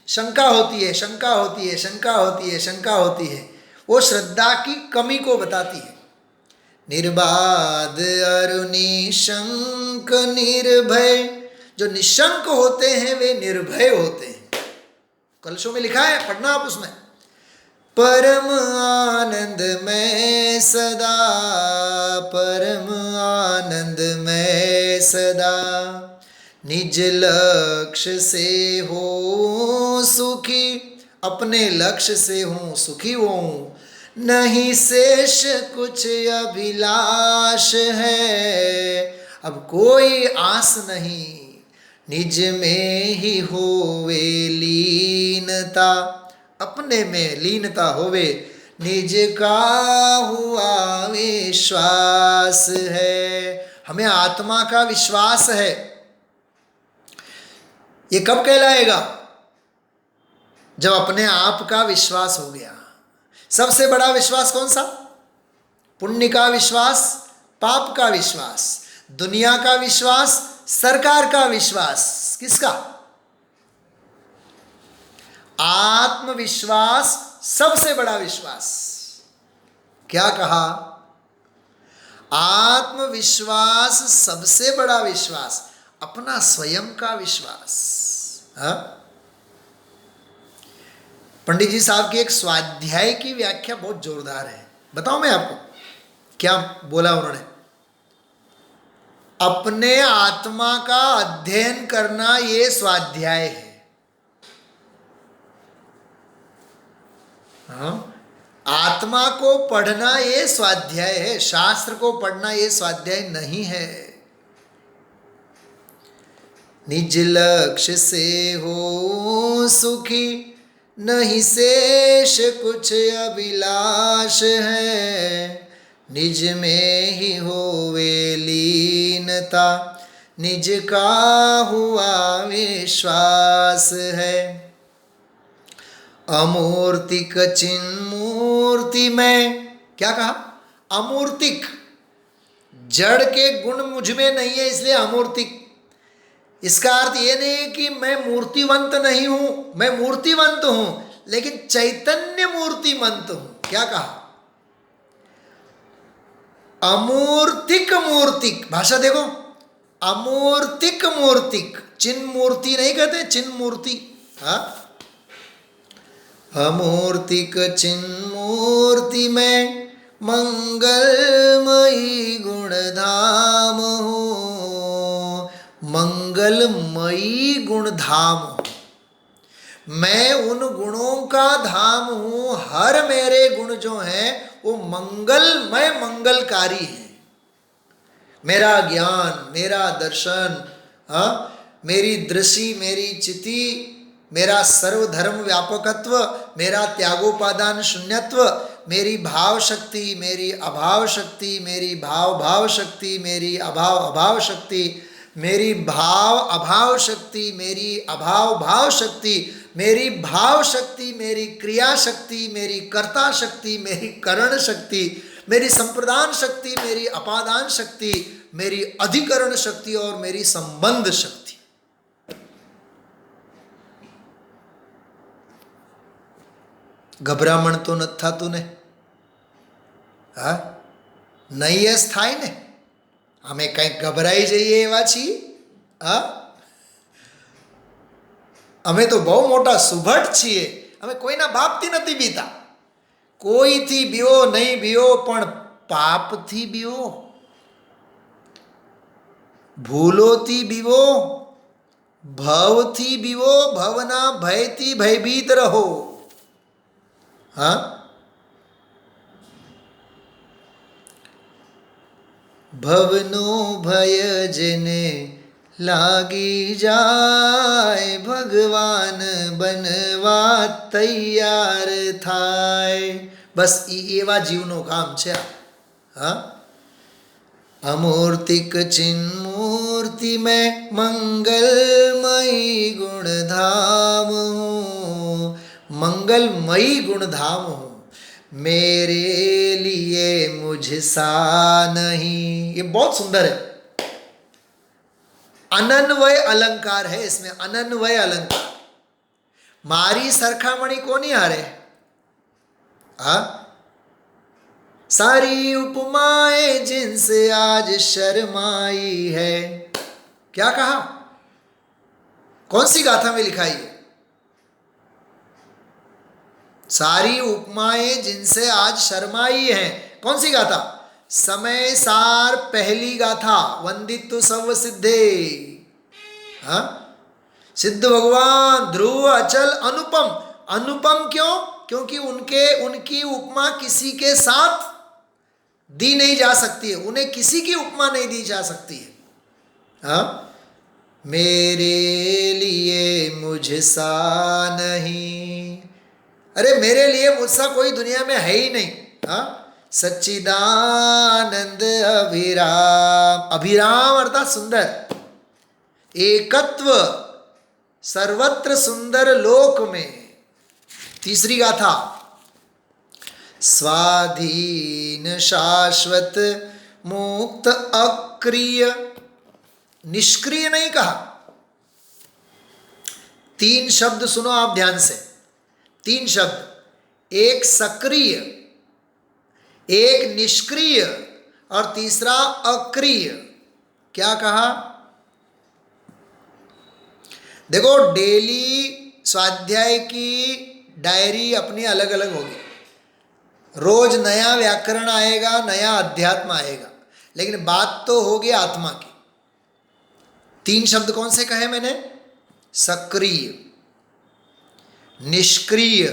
शंका होती है, शंका होती है, शंका होती है, शंका होती है, वो श्रद्धा की कमी को बताती है। निर्बाध अरु निशंक निर्भय, जो निशंक होते हैं वे निर्भय होते हैं। कलशों में लिखा है, पढ़ना आप उसमें। परम आनंद में सदा, परम आनंद में सदा, निज लक्ष्य से हो सुखी, अपने लक्ष्य से हूँ सुखी हूँ, नहीं शेष कुछ अभिलाष है, अब कोई आस नहीं, निज में ही होवे लीनता, अपने में लीनता होवे, निज का हुआ विश्वास है। हमें आत्मा का विश्वास है। ये कब कहलाएगा? जब अपने आप का विश्वास हो गया। सबसे बड़ा विश्वास कौन सा? पुण्य का विश्वास, पाप का विश्वास, दुनिया का विश्वास, सरकार का विश्वास। किसका? आत्मविश्वास सबसे बड़ा विश्वास। क्या कहा? आत्मविश्वास सबसे बड़ा विश्वास, अपना स्वयं का विश्वास। हाँ? पंडित जी साहब की एक स्वाध्याय की व्याख्या बहुत जोरदार है। बताओ मैं आपको क्या बोला उन्होंने। अपने आत्मा का अध्ययन करना ये स्वाध्याय है। हाँ? आत्मा को पढ़ना ये स्वाध्याय है, शास्त्र को पढ़ना ये स्वाध्याय नहीं है। निज लक्ष्य से हो सुखी, नहीं शेष कुछ अभिलाष है। निज में ही होवे लीनता, निज का हुआ विश्वास है। अमूर्तिक चिन्मूर्ति में, क्या कहा? अमूर्तिक, जड़ के गुण मुझ में नहीं है, इसलिए अमूर्तिक। इसका अर्थ ये नहीं है कि मैं मूर्तिवंत नहीं हूं, मैं मूर्तिवंत हूं, लेकिन चैतन्य मूर्तिमंत हूं। क्या कहा? अमूर्तिक मूर्तिक, भाषा देखो, अमूर्तिक मूर्तिक, चिन्ह मूर्ति नहीं कहते, चिन्ह मूर्ति। हाँ? अमूर्तिक चिन्ह मूर्ति में मंगलमयी गुणधाम हो, मंगलमयी गुणधाम हो। मैं उन गुणों का धाम हूं, हर मेरे गुण जो हैं वो मंगलमय, मंगलकारी है। मेरा ज्ञान, मेरा दर्शन, मेरी दृष्टि, मेरी चिति, मेरा सर्वधर्म व्यापकत्व, मेरा त्यागोपादान शून्यत्व, मेरी भाव शक्ति, मेरी अभाव शक्ति, मेरी भाव भाव शक्ति, मेरी अभाव अभाव शक्ति, मेरी भाव अभाव शक्ति, मेरी अभाव भाव शक्ति, मेरी भाव शक्ति, मेरी क्रिया शक्ति, मेरी कर्ता शक्ति, मेरी करण शक्ति, मेरी संप्रदान शक्ति, मेरी अपादान शक्ति, मेरी अधिकरण शक्ति और मेरी संबंध शक्ति। ગભરામણ તો નથી થતું ને? હા, નહીં જ થાય ને? અમે કંઈક ગભરાઈ જઈએ એવા છીએ? હા, અમે તો બહુ મોટા સુભટ છીએ. અમે કોઈના બાપથી નથી બીતા. કોઈથી બીઓ નહીં બીઓ, પણ પાપથી બીઓ, ભૂલોથી બીવો, ભવથી બીવો, ભવના ભયથી ભયભીત રહો. हाँ? भवनो भय जने लागी जाए, भगवान बनवा तैयार थाय। बस एवा जीवनो काम छे। हाँ? अमूर्तिक चिन्मूर्ति में मंगलमयी गुणधाम हूँ, मंगलमयी गुणधाम हूँ, मेरे लिए मुझसा नहीं। ये बहुत सुंदर है। अनन्वय अलंकार है इसमें, अनन्वय अलंकार। मारी सरखामणी कोनी हारे? हाँ? सारी उपमाएं जिनसे आज शर्माई है। क्या कहा? कौन सी गाथा में लिखा है? सारी उपमाएं जिनसे आज शर्माई हैं। कौन सी गाथा? समय सार पहली गाथा, वंदितु सर्व सिद्धे। हाँ? सिद्ध भगवान ध्रुव अचल अनुपम। अनुपम क्यों? क्योंकि उनकी उपमा किसी के साथ दी नहीं जा सकती है, उन्हें किसी की उपमा नहीं दी जा सकती है। हाँ? मेरे लिए मुझसा नहीं। अरे मेरे लिए मुझसा कोई दुनिया में है ही नहीं। हाँ, सच्चिदानंद अभिराम। अभिराम अर्थात सुंदर, एकत्व सर्वत्र सुंदर लोक में। तीसरी गाथा, स्वाधीन शाश्वत मुक्त अक्रिय। निष्क्रिय नहीं कहा। तीन शब्द सुनो आप ध्यान से, तीन शब्द, एक सक्रिय, एक निष्क्रिय और तीसरा अक्रिय। क्या कहा? देखो, डेली स्वाध्याय की डायरी अपनी अलग अलग होगी। रोज नया व्याकरण आएगा, नया अध्यात्म आएगा, लेकिन बात तो होगी आत्मा की। तीन शब्द कौन से कहे मैंने? सक्रिय, निष्क्रिय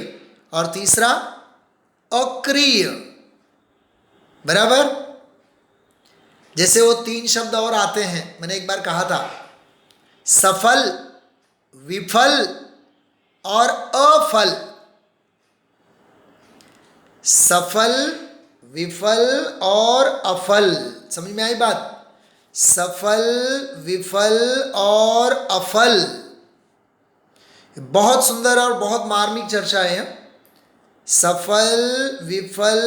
और तीसरा अक्रिय। बराबर? जैसे वो तीन शब्द और आते हैं, मैंने एक बार कहा था, सफल, विफल और अफल। सफल, विफल और अफल। समझ में आई बात? सफल, विफल और अफल। बहुत सुंदर और बहुत मार्मिक चर्चा है। सफल, विफल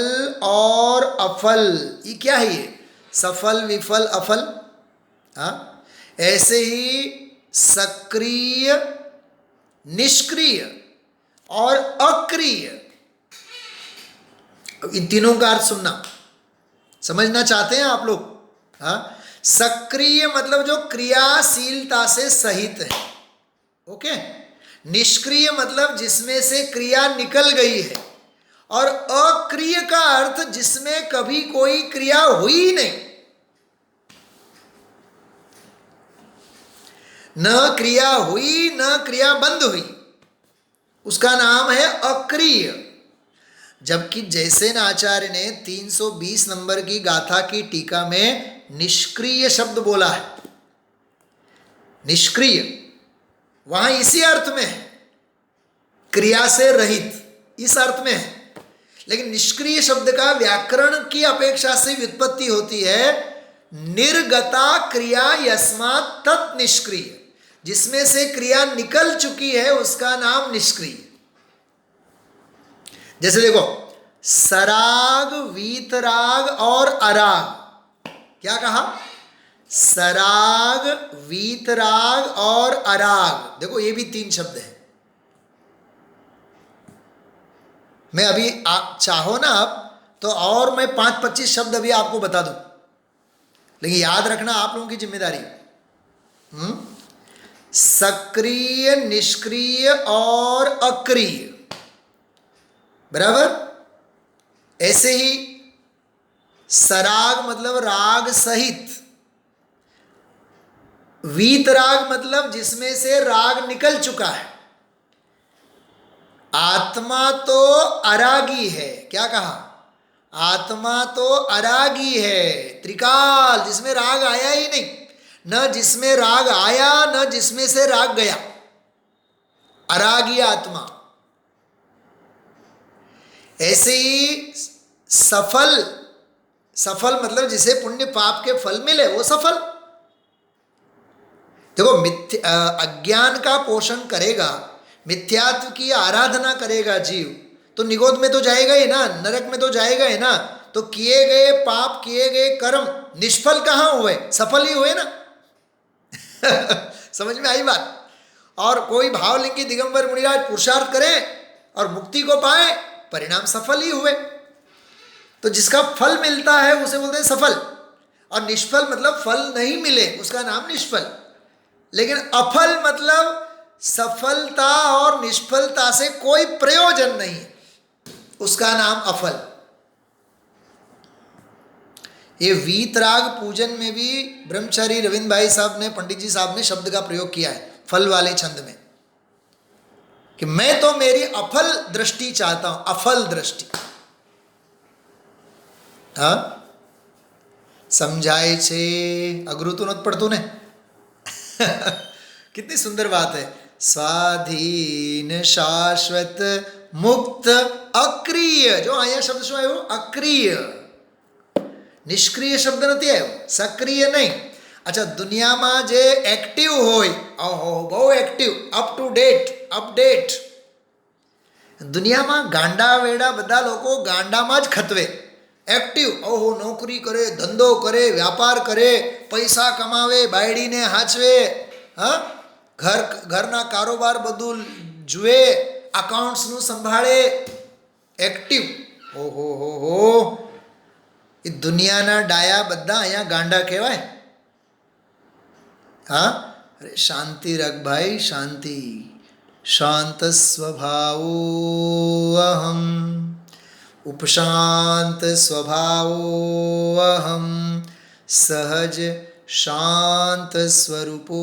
और अफल, ये क्या है? ये सफल, विफल, अफल। हाँ, ऐसे ही सक्रिय, निष्क्रिय और अक्रिय, इन तीनों का अर्थ सुनना, समझना चाहते हैं आप लोग? हाँ, सक्रिय मतलब जो क्रियाशीलता से सहित है। ओके। निष्क्रिय मतलब जिसमें से क्रिया निकल गई है, और अक्रिय का अर्थ जिसमें कभी कोई क्रिया हुई नहीं। न क्रिया हुई, न क्रिया बंद हुई, उसका नाम है अक्रिय। जबकि जैसेन आचार्य ने 320 नंबर की गाथा की टीका में निष्क्रिय शब्द बोला है। निष्क्रिय वहां इसी अर्थ में है, क्रिया से रहित, इस अर्थ में है। लेकिन निष्क्रिय शब्द का व्याकरण की अपेक्षा से व्युत्पत्ति होती है निर्गता क्रिया यस्मात् तत् निष्क्रिय। जिसमें से क्रिया निकल चुकी है उसका नाम निष्क्रिय। जैसे देखो, सराग, वीतराग और अराग। क्या कहा? सराग, वीतराग और अराग। देखो, ये भी तीन शब्द हैं। मैं अभी आप चाहो ना आप तो और मैं 5-25 शब्द अभी आपको बता दूं, लेकिन याद रखना आप लोगों की जिम्मेदारी। सक्रिय, निष्क्रिय और अक्रिय। बराबर? ऐसे ही सराग मतलब राग सहित, वीतराग मतलब जिसमें से राग निकल चुका है। आत्मा तो अरागी है। क्या कहा? आत्मा तो अरागी है, त्रिकाल, जिसमें राग आया ही नहीं, न जिसमें राग आया न जिसमें से राग गया। अरागी आत्मा। ऐसे ही सफल, सफल मतलब जिसे पुण्य पाप के फल मिले वो सफल। देखो, अज्ञान का पोषण करेगा, मिथ्यात्व की आराधना करेगा जीव, तो निगोद में तो जाएगा ही ना, नरक में तो जाएगा ही ना। तो किए गए पाप, किए गए कर्म निष्फल कहाँ हुए? सफल ही हुए ना। समझ में आई बात? और कोई भावलिंगी दिगंबर मुनिराज पुरुषार्थ करें और मुक्ति को पाए, परिणाम सफल ही हुए। तो जिसका फल मिलता है उसे बोलते हैं सफल, और निष्फल मतलब फल नहीं मिले उसका नाम निष्फल। लेकिन अफल मतलब सफलता और निष्फलता से कोई प्रयोजन नहीं है, उसका नाम अफल। ये वीतराग पूजन में भी ब्रह्मचारी रविंद्र भाई साहब ने, पंडित जी साहब ने शब्द का प्रयोग किया है फल वाले छंद में, कि मैं तो मेरी अफल दृष्टि चाहता हूं, अफल दृष्टि। हाँ, समझाए छे अगरू तो नत पड़तू ने। कितनी सुंदर बात है। स्वाधीन शाश्वत मुक्त अक्रिय, जो અહીંયા શબ્દ શું આવ્યો? અક્રિય. નિષ્ક્રિય શબ્દ નથી આવ્યો, સક્રિય નહીં. અચ્છા, દુનિયામાં જે એક્ટિવ હોય, ઓહો બહુ active, up to date, update. દુનિયામાં ગાંડા વેડા બધા લોકો ગાંડામાં જ ખતવે. એક્ટિવ, ઓહો નોકરી કરે, ધંધો કરે, વ્યાપાર કરે, પૈસા કમાવે, બાયડીને હાચવે, હા, ઘરના કારોબાર બધું જુએ, અકાઉન્ટ્સનું સંભાળે, એક્ટિવ. ઓહો હો હો, એ દુનિયાના ડાયા બધા અહીંયા ગાંડા કહેવાય. હા, અરે શાંતિ રાખ ભાઈ, શાંતિ. શાંત સ્વભાવો અહમ, ઉપશાંત સ્વભાવો અહમ, સહજ શાંત સ્વરૂપો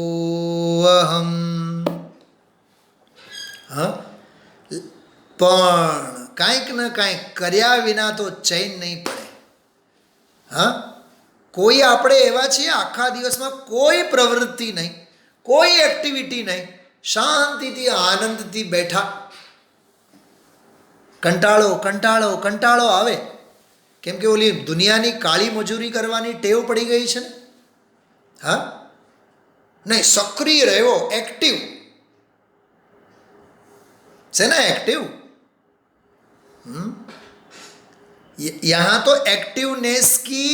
અહમ. હા, પણ કાંઈક ને કાંઈક કર્યા વિના તો ચૈન નહીં પડે. હા, કોઈ આપણે એવા છીએ આખા દિવસમાં કોઈ પ્રવૃત્તિ નહીં, કોઈ એક્ટિવિટી નહીં, શાંતિથી આનંદથી બેઠા. કંટાળો કંટાળો કંટાળો આવે, કેમ કે ઓલી દુનિયાની કાળી મજૂરી કરવાની ટેવ પડી ગઈ છે ને. હા, નહીં, સક્રિય રહેવો, એક્ટિવ છે ને, एक्टिव. यहाँ तो एक्टिवनेस की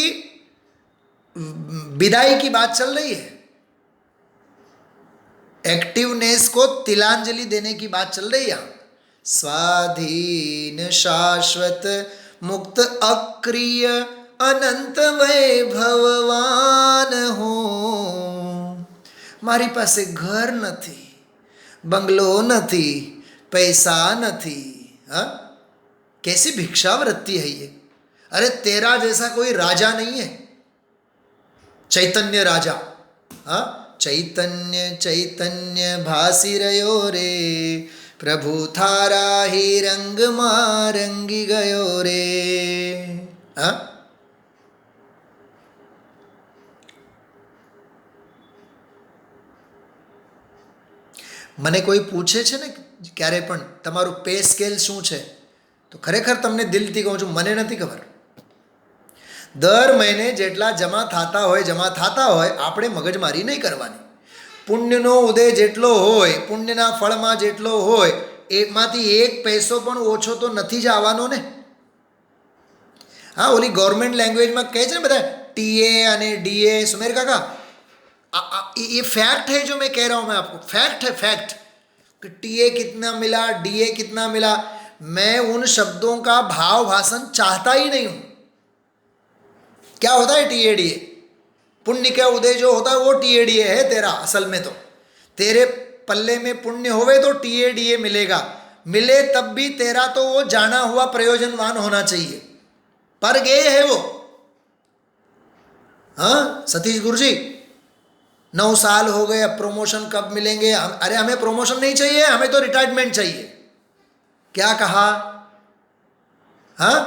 विदाई की बात चल रही है, एक्टिवनेस को तिलांजलि देने की बात चल रही है यहाँ. स्वाधीन शाश्वत मुक्त अक्रिय अनंत वैभववान हो. મારી પાસે ઘર નથી, બંગલો નથી, पैसा नहीं. हाँ, कैसी भिक्षावृत्ति है ये. अरे तेरा जैसा कोई राजा नहीं है, चैतन्य राजा. हाँ, चैतन्य चैतन्य भासी रयो रे, प्रभु थारा ही रंग में रंगी गयो रे. हाँ, મને કોઈ પૂછે છે ને ક્યારે પણ તમારું પે સ્કેલ શું છે, તો ખરેખર તમને દિલથી કહું છું, મને નથી ખબર. દર મહિને જેટલા જમા થતા હોય આપણે મગજમારી નહીં કરવાની. પુણ્યનો ઉદય જેટલો હોય, પુણ્યના ફળમાં જેટલો હોય, એમાંથી એક પૈસો પણ ઓછો તો નથી જ આવવાનો ને. હા, ઓલી ગવર્મેન્ટ લેંગ્વેજમાં કહે છે ને બધા ટીએ અને ડીએ. सुमेर काका, ये फैक्ट है जो मैं कह रहा हूँ, मैं आपको फैक्ट है, फैक्ट. कि टीए कितना मिला, डीए कितना मिला, मैं उन शब्दों का भाव भाषण चाहता ही नहीं हूँ. क्या होता है टीए डीए? पुण्य का उदय जो होता है वो टीए डीए है तेरा. असल में तो तेरे पल्ले में पुण्य होवे तो टीए डीए मिलेगा, मिले तब भी तेरा तो वो जाना हुआ प्रयोजनवान होना चाहिए. पर गए है वो. हाँ सतीश गुरु जी, 9 साल हो गए, अब प्रमोशन कब मिलेंगे? अरे हमें प्रमोशन नहीं चाहिए, हमें तो रिटायरमेंट चाहिए. क्या कहा? हाँ,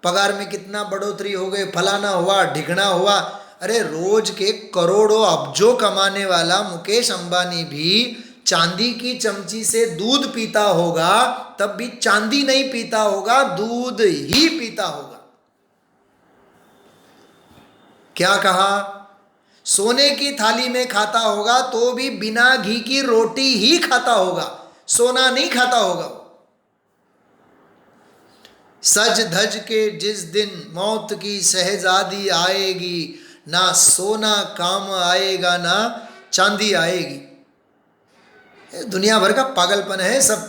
पगार में कितना बढ़ोतरी हो गई, फलाना हुआ, ढिगना हुआ. अरे रोज के करोड़ों अब्जों कमाने वाला मुकेश अंबानी भी चांदी की चमची से दूध पीता होगा, तब भी चांदी नहीं पीता होगा, दूध ही पीता होगा. क्या कहा? सोने की थाली में खाता होगा तो भी बिना घी की रोटी ही खाता होगा, सोना नहीं खाता होगा. सज धज के जिस दिन मौत की शहजादी आएगी, ना सोना काम आएगा ना चांदी आएगी. दुनिया भर का पागलपन है सब.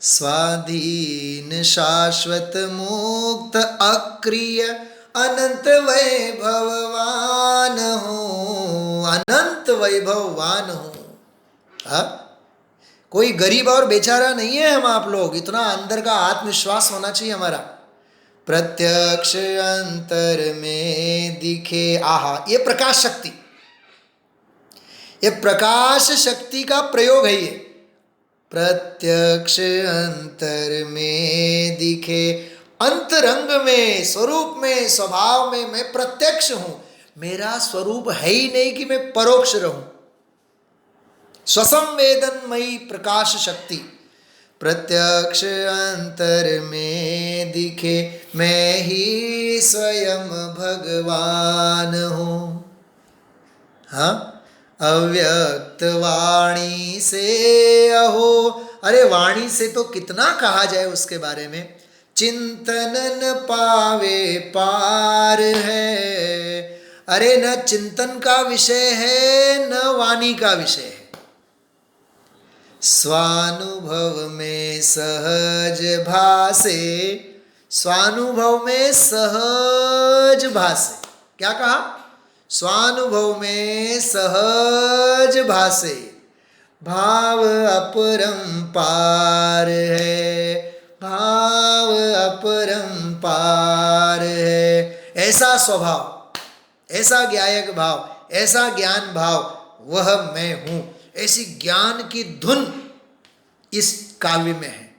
स्वाधीन शाश्वत मुक्त अक्रिय अनंत वैभववान हो, अनंत वैभववान हो. हाँ, कोई गरीब और बेचारा नहीं है हम आप लोग. इतना अंदर का आत्मविश्वास होना चाहिए हमारा. प्रत्यक्ष अंतर में दिखे. आहा, ये प्रकाश शक्ति, ये प्रकाश शक्ति का प्रयोग है. ये प्रत्यक्ष अंतर में दिखे, अंतरंग में, स्वरूप में, स्वभाव में मैं प्रत्यक्ष हूं. मेरा स्वरूप है ही नहीं कि मैं परोक्ष रहूं. स्वसंवेदनमयी प्रकाश शक्ति प्रत्यक्ष अंतर में दिखे, मैं ही स्वयं भगवान हूँ। हाँ, अव्यक्त वाणी से अहो, अरे वाणी से तो कितना कहा जाए उसके बारे में। चिंतन न पावे पार है, अरे न चिंतन का विषय है न वाणी का विषय है। स्वानुभव में सहज भासे, स्वानुभव में सहज भासे, क्या कहा? स्वानुभव में सहज भासे, भाव अपरंपार है, भाव अपरंपार है। ऐसा स्वभाव, ऐसा ज्ञायक भाव, ऐसा ज्ञान भाव, वह मैं हूँ, ऐसी ज्ञान की धुन इस काव्य में है।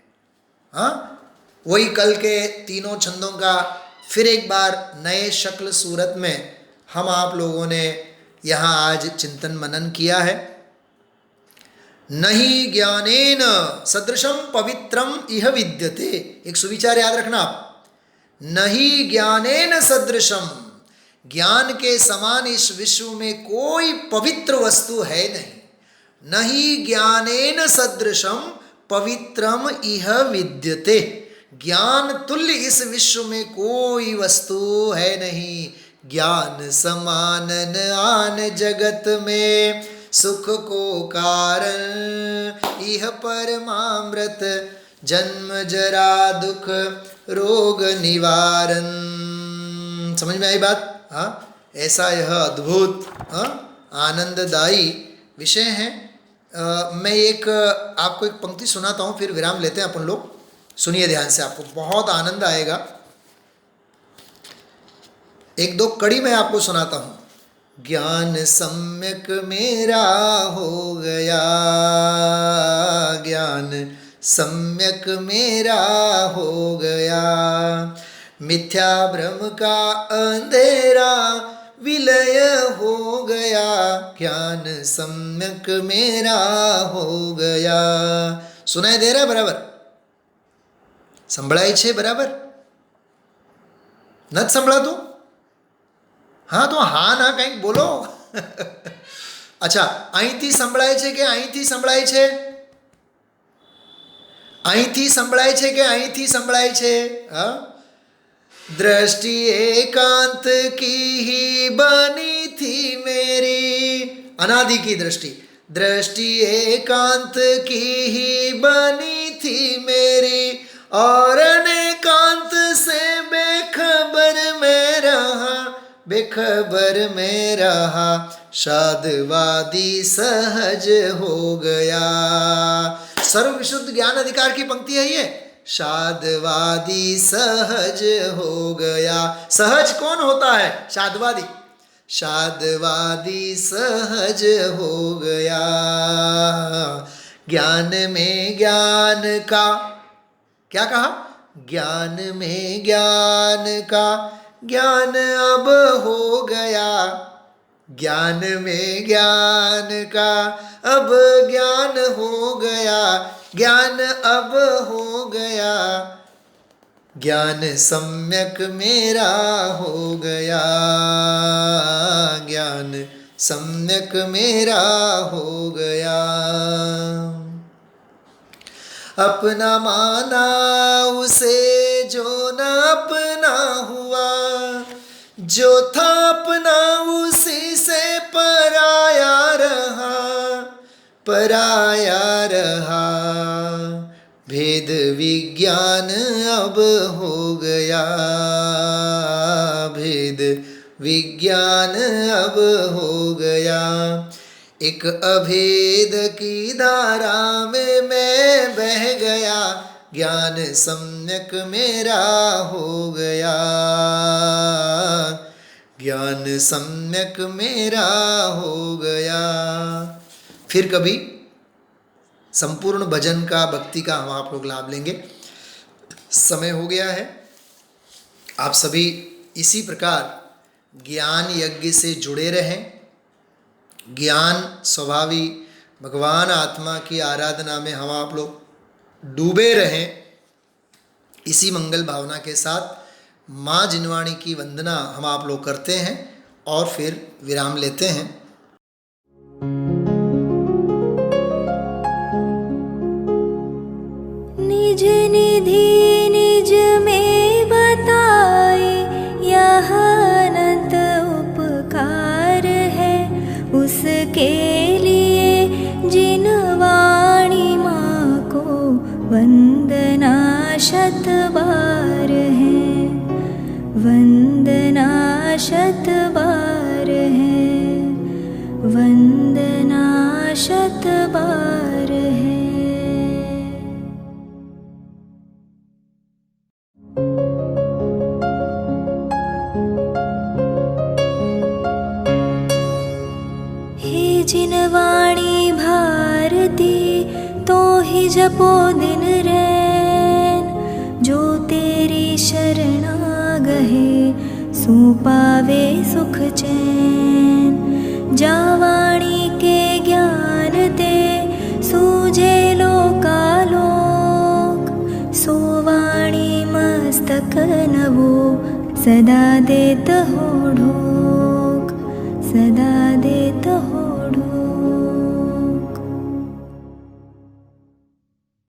हाँ, वही कल के तीनों छंदों का फिर एक बार नए शक्ल सूरत में हम आप लोगों ने यहाँ आज चिंतन मनन किया है। नहीं ज्ञानेन सदृशम पवित्रम इह विद्यते, एक सुविचार याद रखना आप। नहीं ज्ञानेन सदृशम, ज्ञान के समान इस विश्व में कोई पवित्र वस्तु है नहीं। नहीं ज्ञानेन सदृशम पवित्रम इह विद्यते, ज्ञान तुल्य इस विश्व में कोई वस्तु है नहीं। ज्ञान समान न आन जगत में, सुख को कारण इह परमामृत, जन्म जरा दुख रोग निवारण। समझ में आई बात? हाँ, ऐसा यह अद्भुत आनंददायी विषय है। मैं एक आपको एक पंक्ति सुनाता हूँ, फिर विराम लेते हैं अपन लोग। सुनिए ध्यान से, आपको बहुत आनंद आएगा। एक दो कड़ी मैं आपको सुनाता हूँ। ज्ञान सम्यक मेरा हो गया, ज्ञान सम्यक मेरा हो गया, मिथ्या भ्रम का अंधेरा विलय हो गया, ज्ञान सम्यक मेरा हो गया। सुनाई दे रहा है बराबर? संभळाय छे बराबर? नत संभळाતું? हाँ तो हाँ ना કંઈક બોલો। अच्छा, અહીંથી સંભળાય છે કે અહીંથી સંભળાય છે? અહીંથી સંભળાય છે કે અહીંથી સંભળાય છે? હા, दृष्टि एकांत की ही बनी थी मेरी, अनादि की दृष्टि, दृष्टि एकांत की ही बनी थी मेरी, और अनेकांत से बेखबर में रहा, बेखबर में रहा, शादवादी सहज हो गया। सर्व विशुद्ध ज्ञान अधिकार की पंक्ति है ये। शादवादी सहज हो गया। सहज कौन होता है? शादवादी। शादवादी सहज हो गया। ज्ञान में ज्ञान का, क्या कहा? ज्ञान में ज्ञान का ज्ञान अब हो गया, ज्ञान में ज्ञान का अब ज्ञान हो गया, ज्ञान अब हो गया, ज्ञान सम्यक मेरा हो गया, ज्ञान सम्यक मेरा हो गया। अपना माना उसे जो न अपना हुआ, जो था अपना उसी से पराया रहा, पराया रहा। भेद विज्ञान अब हो गया, भेद विज्ञान अब हो गया। एक अभेद की धारा में मैं बह गया, ज्ञान सम्यक मेरा हो गया, ज्ञान सम्यक मेरा हो गया। फिर कभी संपूर्ण भजन का, भक्ति का हम आप लोग लाभ लेंगे। समय हो गया है। आप सभी इसी प्रकार ज्ञान यज्ञ से जुड़े रहें। ज्ञान स्वभावी भगवान आत्मा की आराधना में हम आप लोग डूबे रहें, इसी मंगल भावना के साथ माँ जिनवाणी की वंदना हम आप लोग करते हैं और फिर विराम लेते हैं। निज निधि निज में बताए यह अनंत उपकार है, उसके लिए जिन वाणी माँ को वंदना शत बार है, वंदना शत बार है, वंदना शत बार है। हे जिनवाणी भारती तो ही जपो दिन रैन, जो तेरी शरणा गहे सो पावे सुख चैन। जा वाणी के ज्ञान दे सूझे लोकालोक, सो वाणी मस्तक नवो सदा देत हो ढोक, सदा देत हो ढोक।